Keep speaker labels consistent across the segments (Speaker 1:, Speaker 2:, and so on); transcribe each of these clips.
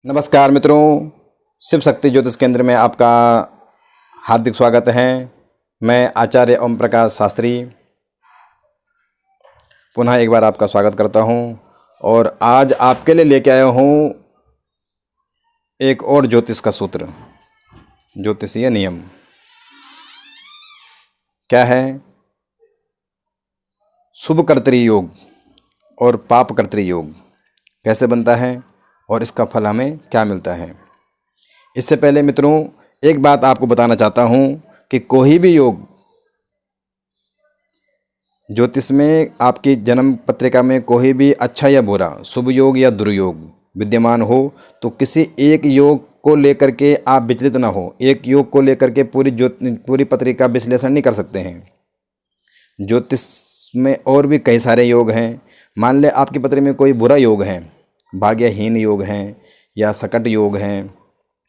Speaker 1: नमस्कार मित्रों, शिव शक्ति ज्योतिष केंद्र में आपका हार्दिक स्वागत है। मैं आचार्य ओम प्रकाश शास्त्री पुनः एक बार आपका स्वागत करता हूं और आज आपके लिए लेके आया हूं एक और ज्योतिष का सूत्र, ज्योतिषीय नियम। क्या है? शुभ कर्तरी योग और पाप कर्तरी योग कैसे बनता है और इसका फल हमें क्या मिलता है। इससे पहले मित्रों एक बात आपको बताना चाहता हूं कि कोई भी योग ज्योतिष में आपकी जन्म पत्रिका में कोई भी अच्छा या बुरा, शुभ योग या दुर्योग विद्यमान हो तो किसी एक योग को लेकर के आप विचलित ना हो। एक योग को लेकर के पूरी पत्रिका विश्लेषण नहीं कर सकते हैं। ज्योतिष में और भी कई सारे योग हैं। मान ले आपकी पत्रिका में कोई बुरा योग है, भाग्यहीन योग हैं या सकट योग हैं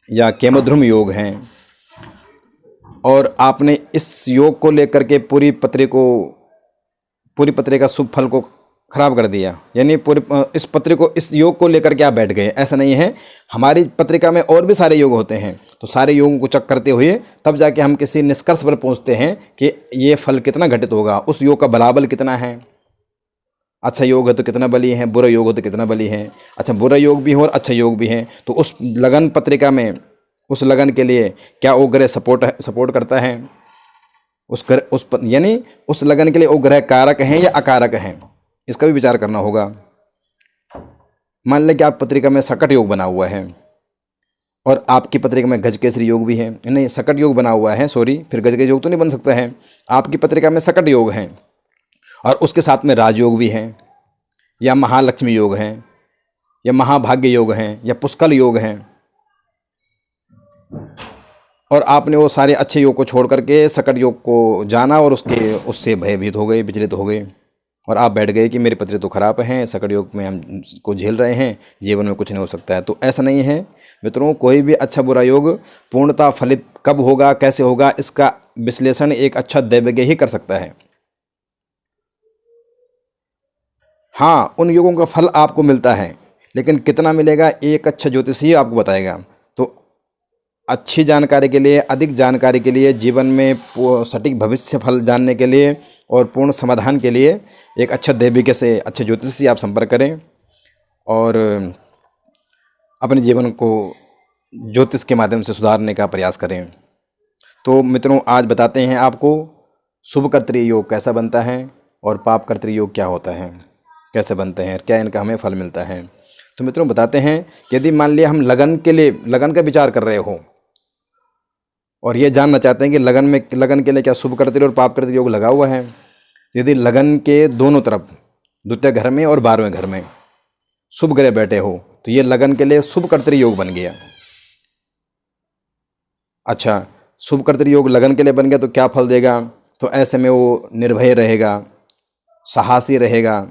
Speaker 1: या केमद्रुम योग हैं, और आपने इस योग को लेकर के पूरी पत्रिका शुभ फल को खराब कर दिया, यानी इस योग को लेकर के आप बैठ गए। ऐसा नहीं है। हमारी पत्रिका में और भी सारे योग होते हैं, तो सारे योगों को चेक करते हुए तब जाके हम किसी निष्कर्ष पर पहुंचते हैं कि ये फल कितना घटित होगा, उस योग का बलाबल कितना है। अच्छा योग है तो कितना बली है, बुरा योग हो तो कितना बली है। अच्छा, बुरा योग भी हो और अच्छा योग भी है, तो उस लगन पत्रिका में उस लगन के लिए क्या वो ग्रह सपोर्ट करता है, यानी उस लगन के लिए वो ग्रह कारक हैं या अकारक हैं, इसका भी विचार करना होगा। मान लें कि आप पत्रिका में सकट योग बना हुआ है और आपकी पत्रिका में गजकेसरी योग भी है, नहीं सकट योग बना हुआ है, फिर गजकेसरी योग तो नहीं बन सकता है। आपकी पत्रिका में सकट योग है और उसके साथ में राजयोग भी हैं, या महालक्ष्मी योग हैं, या महाभाग्य योग हैं, या पुष्कल योग हैं, और आपने वो सारे अच्छे योग को छोड़ करके सकट योग को जाना और उससे भयभीत हो गए, विचलित हो गए, और आप बैठ गए कि मेरी पत्रिका तो खराब है, सकट योग में हम को झेल रहे हैं, जीवन में कुछ नहीं हो सकता है। तो ऐसा नहीं है मित्रों। कोई भी अच्छा बुरा योग पूर्णतः फलित कब होगा, कैसे होगा, इसका विश्लेषण एक अच्छा दैवज्ञ ही कर सकता है। हाँ, उन योगों का फल आपको मिलता है, लेकिन कितना मिलेगा एक अच्छा ज्योतिषी आपको बताएगा। तो अच्छी जानकारी के लिए, अधिक जानकारी के लिए, जीवन में सटीक भविष्य फल जानने के लिए और पूर्ण समाधान के लिए एक अच्छा दैविक से अच्छे ज्योतिषी आप संपर्क करें और अपने जीवन को ज्योतिष के माध्यम से सुधारने का प्रयास करें। तो मित्रों आज बताते हैं आपको शुभ कर्तरी योग कैसा बनता है और पाप कर्तरी योग क्या होता है, कैसे बनते हैं, क्या इनका हमें फल मिलता है। तो मित्रों बताते हैं, यदि मान लिया हम लगन का विचार कर रहे हो और ये जानना चाहते हैं कि लगन के लिए क्या शुभ कर्तरी और पाप कर्तरी योग लगा हुआ है। यदि लगन के दोनों तरफ, द्वितीय घर में और 12वें घर में शुभ ग्रह बैठे हो तो ये लगन के लिए शुभ कर्तरी योग बन गया। अच्छा, शुभ कर्तरी योग लगन के लिए बन गया तो क्या फल देगा? तो ऐसे में वो निर्भय रहेगा, साहसी रहेगा,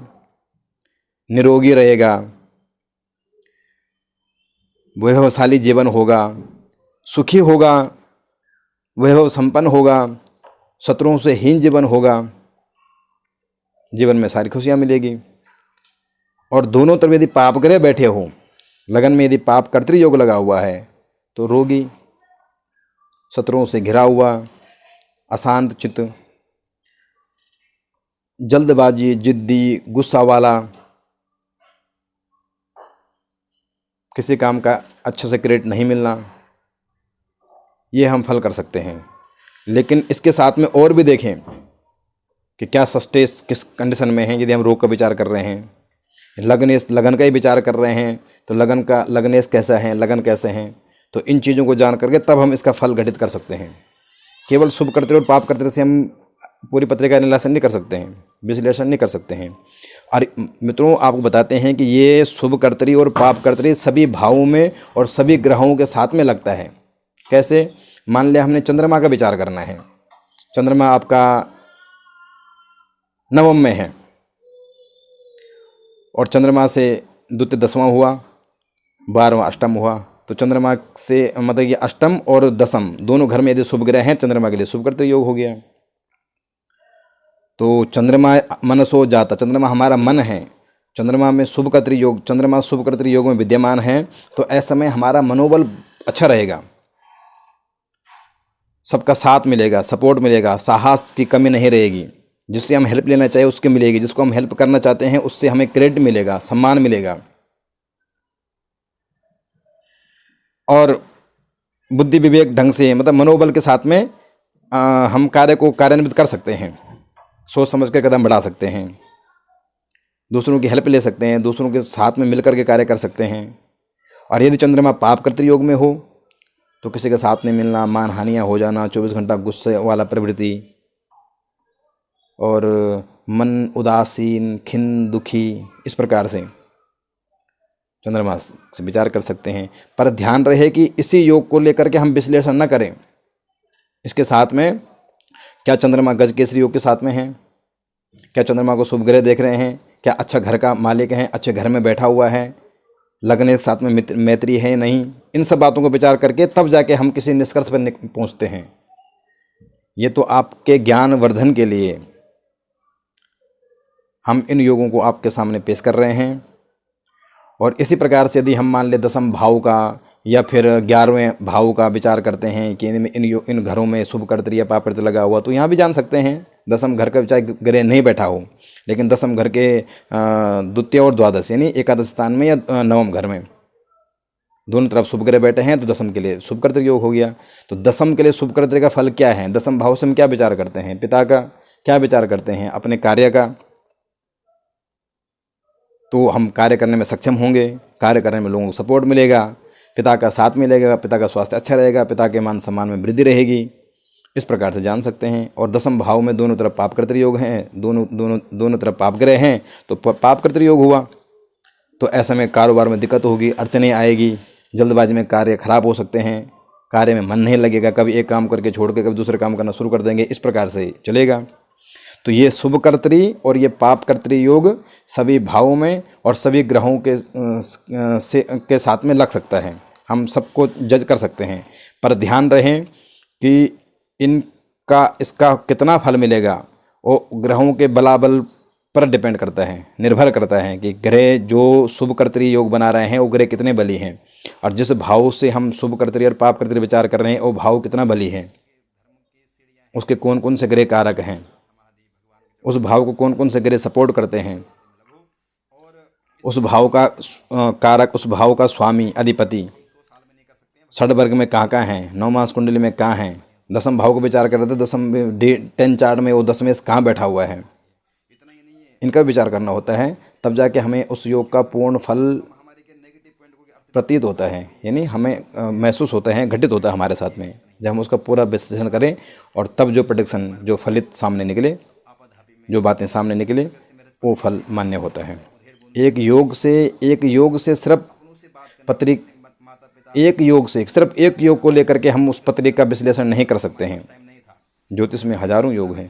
Speaker 1: निरोगी रहेगा, वैभवशाली जीवन होगा, सुखी होगा, वैभव संपन्न होगा, शत्रुओं से हीन जीवन होगा, जीवन में सारी खुशियां मिलेगी। और दोनों तरफ यदि पाप ग्रह बैठे हो, लगन में यदि पाप कर्तरी योग लगा हुआ है तो रोगी, शत्रुओं से घिरा हुआ, अशांत चित्त, जल्दबाजी, जिद्दी, गुस्सा वाला, किसी काम का अच्छे से क्रेडिट नहीं मिलना, ये हम फल कर सकते हैं। लेकिन इसके साथ में और भी देखें कि क्या सस्टेस किस कंडीशन में है। यदि हम रोग का विचार कर रहे हैं, लगन का ही विचार कर रहे हैं, तो लगनेश कैसा है, लगन कैसे हैं, तो इन चीज़ों को जान करके तब हम इसका फल घटित कर सकते हैं। केवल शुभ कर्तरी और पाप कर्तरी से हम पूरी पत्रिका एनालिसिस नहीं कर सकते हैं, विश्लेषण नहीं कर सकते हैं। और मित्रों आपको बताते हैं कि ये शुभ कर्तरी और पाप कर्तरी सभी भावों में और सभी ग्रहों के साथ में लगता है। कैसे? मान लिया हमने चंद्रमा का विचार करना है, चंद्रमा आपका नवम में है और चंद्रमा से द्वितीय 10वां हुआ, 12वां अष्टम हुआ, तो चंद्रमा से मतलब ये अष्टम और दसम दोनों घर में यदि शुभ ग्रह हैं, चंद्रमा के लिए शुभ कर्तरी योग हो गया। तो चंद्रमा मनसो जाता, चंद्रमा हमारा मन है, चंद्रमा में शुभकर्तृ योग, चंद्रमा शुभकर्तृ योग में विद्यमान है, तो ऐसे समय हमारा मनोबल अच्छा रहेगा, सबका साथ मिलेगा, सपोर्ट मिलेगा, साहस की कमी नहीं रहेगी। जिससे हम हेल्प लेना चाहिए उसके मिलेगी, जिसको हम हेल्प करना चाहते हैं उससे हमें क्रेडिट मिलेगा, सम्मान मिलेगा। और बुद्धि विवेक ढंग से, मतलब मनोबल के साथ में हम कार्य को कार्यान्वित कर सकते हैं, सोच समझ कर कदम बढ़ा सकते हैं, दूसरों की हेल्प ले सकते हैं, दूसरों के साथ में मिलकर के कार्य कर सकते हैं। और यदि चंद्रमा पापकर्तृ योग में हो तो किसी के साथ नहीं मिलना, मानहानियाँ हो जाना, 24 घंटा गुस्से वाला प्रवृत्ति, और मन उदासीन, खिन्न, दुखी, इस प्रकार से चंद्रमा से विचार कर सकते हैं। पर ध्यान रहे कि इसी योग को लेकर के हम विश्लेषण न करें। इसके साथ में क्या चंद्रमा गज केसरी योग के साथ में है, क्या चंद्रमा को शुभ ग्रह देख रहे हैं, क्या अच्छा घर का मालिक है, अच्छे घर में बैठा हुआ है, लगने के साथ में मैत्री है नहीं, इन सब बातों को विचार करके तब जाके हम किसी निष्कर्ष पर पहुंचते हैं। ये तो आपके ज्ञान वर्धन के लिए हम इन योगों को आपके सामने पेश कर रहे हैं। और इसी प्रकार से यदि हम मान ले 10वें भाव का या फिर 11वें भाव का विचार करते हैं कि इन घरों में शुभ कर्तृ या पापकर्तृ लगा हुआ, तो यहाँ भी जान सकते हैं 10वें घर का चाहे ग्रह नहीं बैठा हो, लेकिन 10वें घर के द्वितीय और द्वादश यानी एकादश स्थान में या 9वें घर में दोनों तरफ शुभ ग्रह बैठे हैं, तो 10वें के लिए शुभ कर्तृ योग हो गया। तो 10वें के लिए शुभ कर्तृ का फल क्या है, 10वें भाव से हम क्या विचार करते हैं, पिता का क्या विचार करते हैं, अपने कार्य का, तो हम कार्य करने में सक्षम होंगे, कार्य करने में लोगों को सपोर्ट मिलेगा, पिता का साथ मिलेगा, पिता का स्वास्थ्य अच्छा रहेगा, पिता के मान सम्मान में वृद्धि रहेगी। इस प्रकार से जान सकते हैं। और 10वें भाव में दोनों तरफ पापकर्तृ योग हैं, दोनों तरफ पाप ग्रह हैं, तो पापकर्तृ योग हुआ, तो ऐसे में कारोबार में दिक्कत होगी, अड़चनें आएगी, जल्दबाजी में कार्य खराब हो सकते हैं, कार्य में मन नहीं लगेगा, कभी एक काम करके छोड़ के कभी दूसरे काम करना शुरू कर देंगे, इस प्रकार से चलेगा। तो ये शुभ कर्तृ और ये पाप कर्तृ योग सभी भावों में और सभी ग्रहों के साथ में लग सकता है, हम सबको जज कर सकते हैं। पर ध्यान रहे कि इसका कितना फल मिलेगा वो ग्रहों के बलाबल पर डिपेंड करता है, निर्भर करता है कि ग्रह जो शुभ कर्तृ योग बना रहे हैं वो ग्रह कितने बली हैं, और जिस भाव से हम शुभ कर्तृ और पाप कर्तृ विचार कर रहे हैं वो भाव कितना बली है, उसके कौन कौन से ग्रह कारक हैं, उस भाव को कौन कौन से ग्रह सपोर्ट करते हैं, उस भाव का कारक, उस भाव का स्वामी अधिपति षड वर्ग में कहाँ कहाँ हैं, 9 मास कुंडली में कहाँ हैं, 10वें भाव को विचार कर रहे थे, 10 चार्ट में वो 10वें कहाँ बैठा हुआ है, इनका विचार करना होता है। तब जाके हमें उस योग का पूर्ण फल प्रतीत होता है, यानी हमें महसूस होता है, घटित होता है हमारे साथ में, जब हम उसका पूरा विश्लेषण करें और तब जो प्रेडिक्शन, जो फलित सामने निकले, जो बातें सामने निकले, वो फल मान्य होता है। एक योग से सिर्फ एक योग को लेकर के हम उस पत्रिका का विश्लेषण नहीं कर सकते हैं। ज्योतिष में हजारों योग हैं।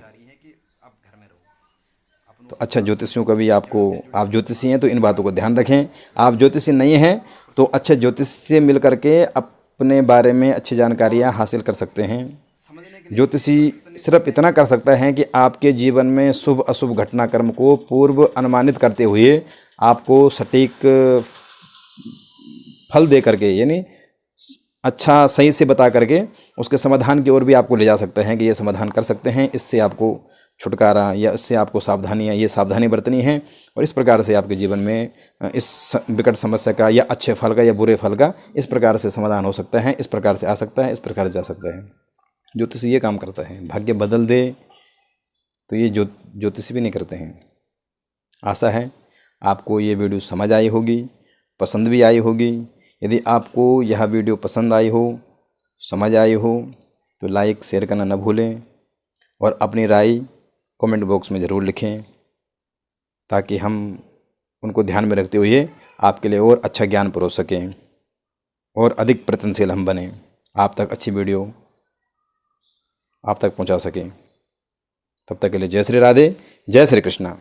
Speaker 1: तो अच्छा, ज्योतिषियों का भी आप ज्योतिषी हैं तो इन बातों को ध्यान रखें। आप ज्योतिषी नहीं हैं तो अच्छे ज्योतिष से मिल करके अपने बारे में अच्छी जानकारियाँ हासिल कर सकते हैं। ज्योतिषी सिर्फ इतना कर सकता है कि आपके जीवन में शुभ अशुभ घटनाक्रम को पूर्व अनुमानित करते हुए आपको सटीक फल दे करके, यानी अच्छा सही से बता करके उसके समाधान की ओर भी आपको ले जा सकते हैं कि ये समाधान कर सकते हैं, इससे आपको छुटकारा या इससे आपको सावधानियाँ, ये सावधानी बरतनी है, और इस प्रकार से आपके जीवन में इस विकट समस्या का या अच्छे फल का या बुरे फल का इस प्रकार से समाधान हो सकता है, इस प्रकार से आ सकता है, इस प्रकार से जा सकता है। ज्योतिषी ये काम करता है। भाग्य बदल दे तो ये ज्योतिषी भी नहीं करते हैं। आशा है आपको ये वीडियो समझ आई होगी, पसंद भी आई होगी। यदि आपको यह वीडियो पसंद आई हो, समझ आई हो, तो लाइक शेयर करना न भूलें और अपनी राय कमेंट बॉक्स में ज़रूर लिखें, ताकि हम उनको ध्यान में रखते हुए आपके लिए और अच्छा ज्ञान परोस सकें और अधिक प्रयत्नशील हम बने, आप तक अच्छी वीडियो आप तक पहुंचा सकें। तब तक के लिए जय श्री राधे, जय श्री कृष्णा।